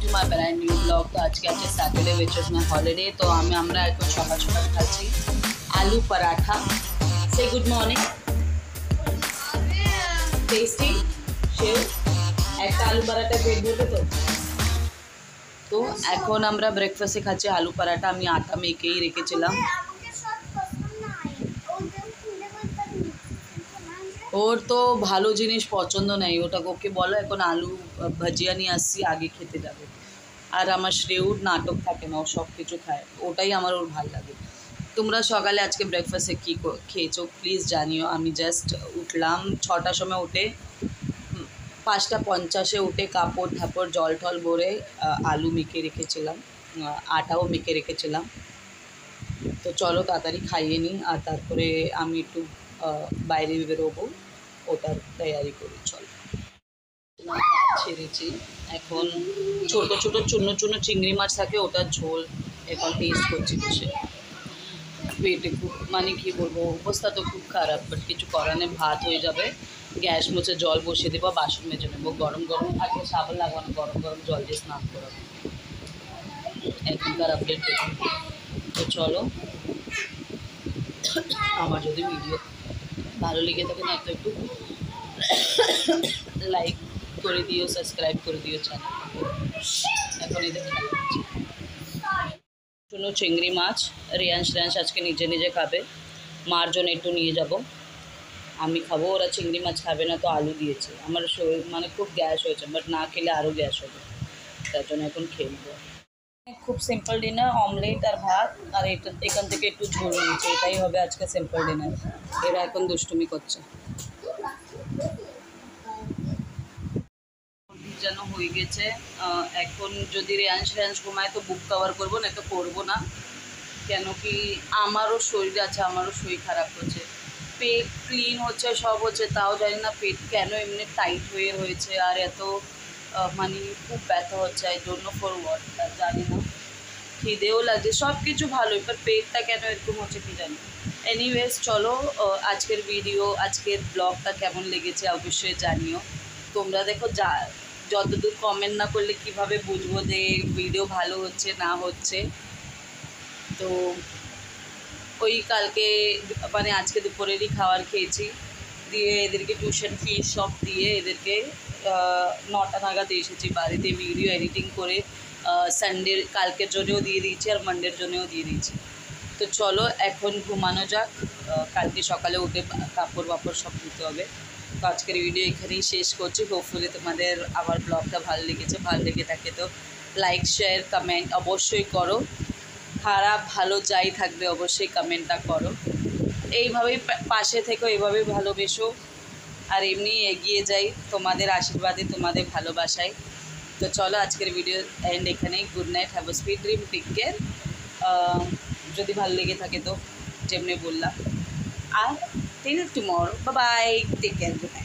To my brand new blog. তো আজকে আছে Saturday which is my holiday. তো আমরা এখন সকাল সকাল খাচ্ছি আলু পরাঠা। সে গুড মর্নিং। টেস্টি সেও একটা আলু পরাঠা পেট ভরবে তো। তো এখন আমরা ব্রেকফাস্টে খাচ্ছি আলু পরাঠা। আমি আটা মেখেই রেখেছিলাম। ওর তো ভালো জিনিস পছন্দ নেই, ওটা ওকে বলো এখন আলু ভাজিয়া নিয়ে আসছি, আগে খেতে যাবে। আর আমার শ্রেয়ুর নাটক থাকে না, ও সব কিছু খায়, ওটাই আমার ওর ভালো লাগে। তোমরা সকালে আজকে ব্রেকফাস্টে কী খেয়েছো প্লিজ জানিও। আমি জাস্ট উঠলাম 6টার সময়, উঠে 5টা 50-এ উঠে কাপড় ঠাপড় জল টল ভরে আলু মেখে রেখেছিলাম, আটাও মেখে রেখেছিলাম। তো চলো তাড়াতাড়ি খাইয়ে নিই, আর তারপরে আমি একটু বাইরে বেরোবো, ওটার তৈয়ারি করি। চলো ছেড়েছি এখন, ছোটো ছোটো চূর্ণ চূর্ণ চিংড়ি মাছ থাকে, ওটার ঝোল এখন টেস্ট করছি বসে। পেটে খুব মানে কী বলবো, অবস্থা তো খুব খারাপ, বাট কিছু করার নেই। ভাত হয়ে যাবে, গ্যাস মুছে জল বসিয়ে দেবো, বাসন মেজে নেবো। গরম গরম থাকলে সাবান লাগানো, গরম গরম জল দিয়ে স্নান করাবো। এখনকার আপডেট দেখুন। তো চলো, আমার যদি ভিডিও ভালো লেগে থাকে না তো একটু লাইক করে দিও, সাবস্ক্রাইব করে দিও চ্যানেল। এখন এদের শুনো চিংড়ি মাছ, রিয়াংশ আজকে নিজে নিজে খাবে, মার জন্য একটু নিয়ে যাব, আমি খাবো, ওরা চিংড়ি মাছ খাবে না। তো আলু দিয়েছে, আমার শরীর মানে খুব গ্যাস হয়েছে, বাট না খেলে আরও গ্যাস হবে, তার জন্য এখন খেয়ে নেবো। খুব সিম্পল ডিনার, অমলেট আর ভাত, আর এখান থেকে একটু ঝোল নিয়েছে, এটাই হবে আজকে সিম্পল ডিনার। এরা এখন দুষ্টুমি করছে। যেন হয়ে গেছে, এখন যদি রেয়াংশ ঘুমায় তো বুক কভার করবো, না তো করবো না। কেন কি আমারও শরীর আছে, আমারও শরীর খারাপ হচ্ছে, পেট ক্লিন হচ্ছে, সব হচ্ছে, তাও জানি না পেট কেন এমনি টাইট হয়েছে, আর এত মানে খুব ব্যথা হচ্ছে। I don't know for what, জানি না। খিদেও লাগছে, সব কিছু ভালো, এবার পেটটা কেন এরকম হচ্ছে কি জানি। এনিওয়েজ চলো, আজকের ভিডিও, আজকের ব্লগটা কেমন লেগেছে অবশ্যই জানিও। তোমরা দেখো, যতদূর কমেন্ট না করলে কিভাবে বুঝবো যে ভিডিও ভালো হচ্ছে না হচ্ছে। তো ওই কালকে মানে আজকে দুপুরেরই খাবার খেয়েছি, দিয়ে এদেরকে টিউশন ফিস সব দিয়ে এদেরকে 9টা নাগাদ এসেছি বাড়িতে, ভিডিও এডিটিং করে সানডের কালকের জন্যও দিয়ে দিয়েছি, আর মানডের জন্যও দিয়ে দিয়েছি। তো চলো এখন ঘুমানো যাক, কালকে সকালে উঠে কাপড় বাপড় সব ধুতে হবে। তো আজকের ভিডিও এখানেই শেষ করছি। হোপফুলি তোমাদের আমার ব্লগটা ভালো লেগেছে, ভালো লেগে থাকে তো লাইক শেয়ার কমেন্ট অবশ্যই করো, খারাপ ভালো যাই থাকবে অবশ্যই কমেন্টটা করো। এইভাবেই পাশে থেকো, এইভাবেই ভালোবেসো, আর এমনি এগিয়ে যাই তোমাদের আশীর্বাদে, তোমাদের ভালোবাসায়। তো চলো আজকের ভিডিও এন্ড এখানেই। Good night, have a sweet dream, take care. যদি ভালো লেগে থাকে তো যেমনি বললাম, আর till tomorrow, bye bye, take care, good night.